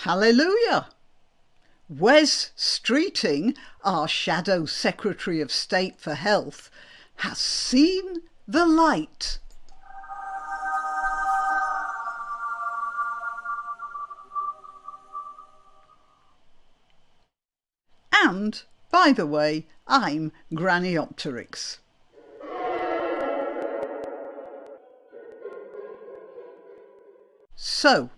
Hallelujah! Wes Streeting, our Shadow Secretary of State for Health, has seen the light. And, by the way, I'm Granniopteryx. So,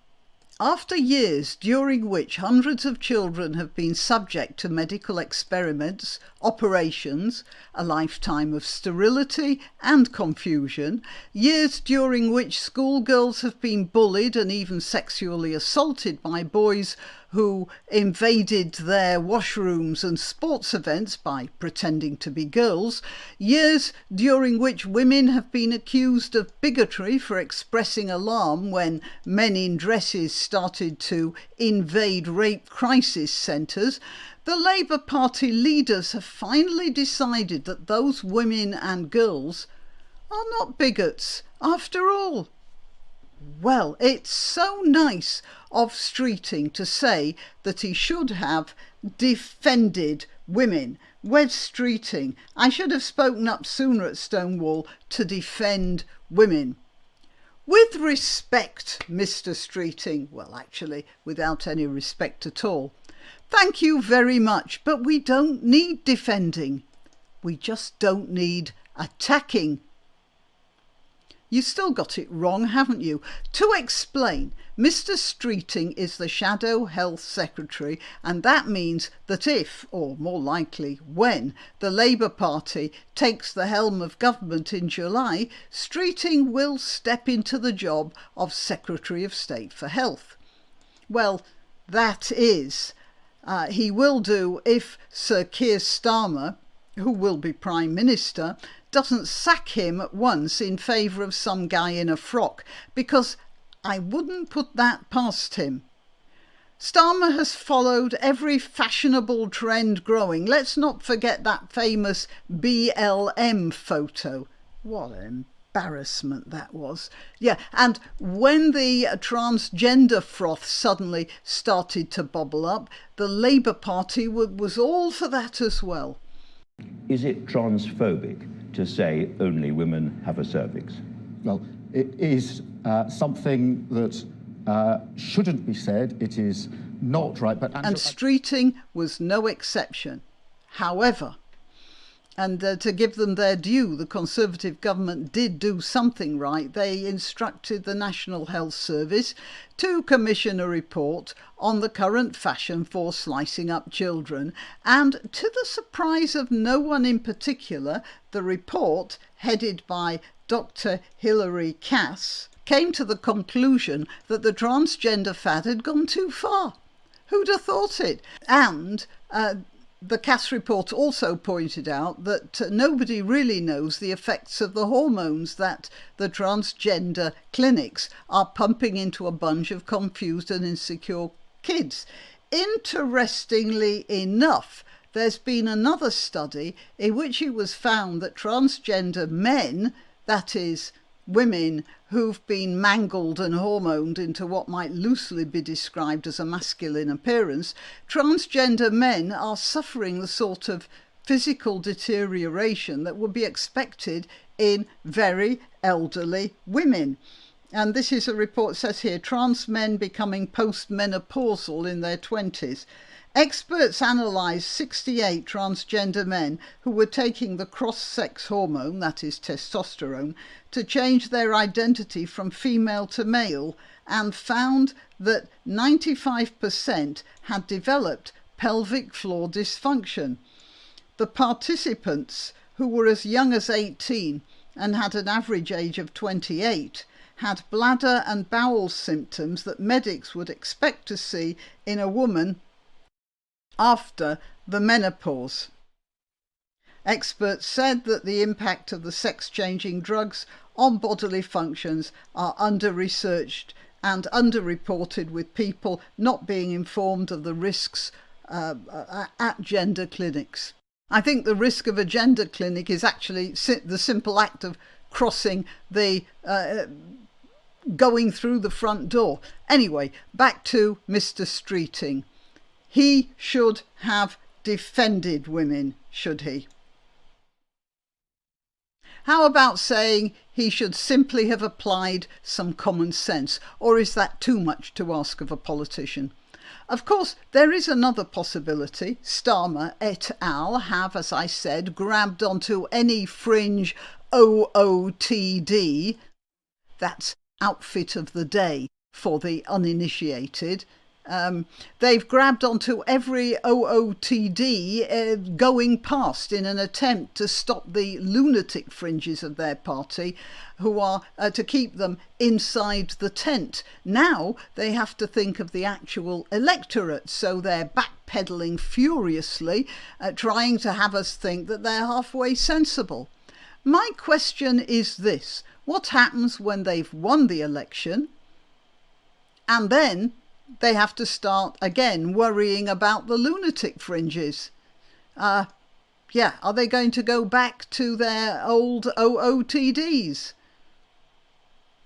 after years during which hundreds of children have been subject to medical experiments, operations, a lifetime of sterility and confusion, years during which schoolgirls have been bullied and even sexually assaulted by boys who invaded their washrooms and sports events by pretending to be girls, years during which women have been accused of bigotry for expressing alarm when men in dresses started to invade rape crisis centres, the Labour Party leaders have finally decided that those women and girls are not bigots after all. Well, it's so nice of Streeting to say that he should have defended women. Wes Streeting, I should have spoken up sooner at Stonewall to defend women. With respect, Mr. Streeting, well, actually, without any respect at all, thank you very much, but we don't need defending. We just don't need attacking. You still got it wrong, haven't you? To explain, Mr. Streeting is the Shadow Health Secretary, and that means that if, or more likely when, the Labour Party takes the helm of government in July, Streeting will step into the job of Secretary of State for Health. Well, that is, he will do if Sir Keir Starmer, who will be Prime Minister, doesn't sack him at once in favour of some guy in a frock, because I wouldn't put that past him. Starmer has followed every fashionable trend growing. Let's not forget that famous BLM photo. What an embarrassment that was. Yeah, and when the transgender froth suddenly started to bubble up, the Labour Party was all for that as well. Is it transphobic to say only women have a cervix? Well, it is something that shouldn't be said. It is not right. And Streeting was no exception. However, and to give them their due, the Conservative government did do something right. They instructed the National Health Service to commission a report on the current fashion for slicing up children. And to the surprise of no one in particular, the report, headed by Dr. Hilary Cass, came to the conclusion that the transgender fad had gone too far. Who'd have thought it? And the Cass report also pointed out that nobody really knows the effects of the hormones that the transgender clinics are pumping into a bunch of confused and insecure kids. Interestingly enough, there's been another study in which it was found that transgender men, that is, women who've been mangled and hormoned into what might loosely be described as a masculine appearance, transgender men are suffering the sort of physical deterioration that would be expected in very elderly women. And this is a report, says here, trans men becoming postmenopausal in their 20s. Experts analysed 68 transgender men who were taking the cross-sex hormone, that is testosterone, to change their identity from female to male, and found that 95% had developed pelvic floor dysfunction. The participants, who were as young as 18 and had an average age of 28, had bladder and bowel symptoms that medics would expect to see in a woman after the menopause. Experts said that the impact of the sex-changing drugs on bodily functions are under-researched and under-reported, with people not being informed of the risks at gender clinics. I think the risk of a gender clinic is actually the simple act of crossing the going through the front door. Anyway, back to Mr. Streeting. He should have defended women, should he? How about saying he should simply have applied some common sense, or is that too much to ask of a politician? Of course, there is another possibility. Starmer et al. Have, as I said, grabbed onto any fringe OOTD, that's outfit of the day for the uninitiated. They've grabbed onto every OOTD going past in an attempt to stop the lunatic fringes of their party, who are to keep them inside the tent. Now they have to think of the actual electorate, so they're backpedaling furiously, trying to have us think that they're halfway sensible. My question is this: what happens when they've won the election and then they have to start again worrying about the lunatic fringes? Are they going to go back to their old OOTDs?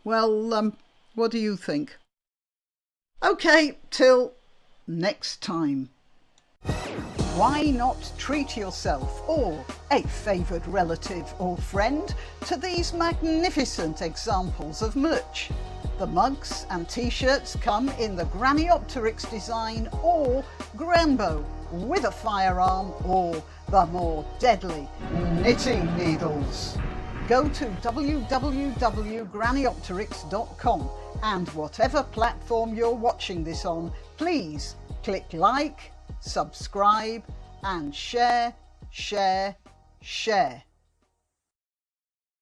Well, what do you think? Okay, till next time. Why not treat yourself or a favoured relative or friend to these magnificent examples of merch? The mugs and t-shirts come in the granniopteryx design or Granbo with a firearm or the more deadly knitting needles. Go to www.granniopteryx.com and whatever platform you're watching this on, please click like, subscribe and share.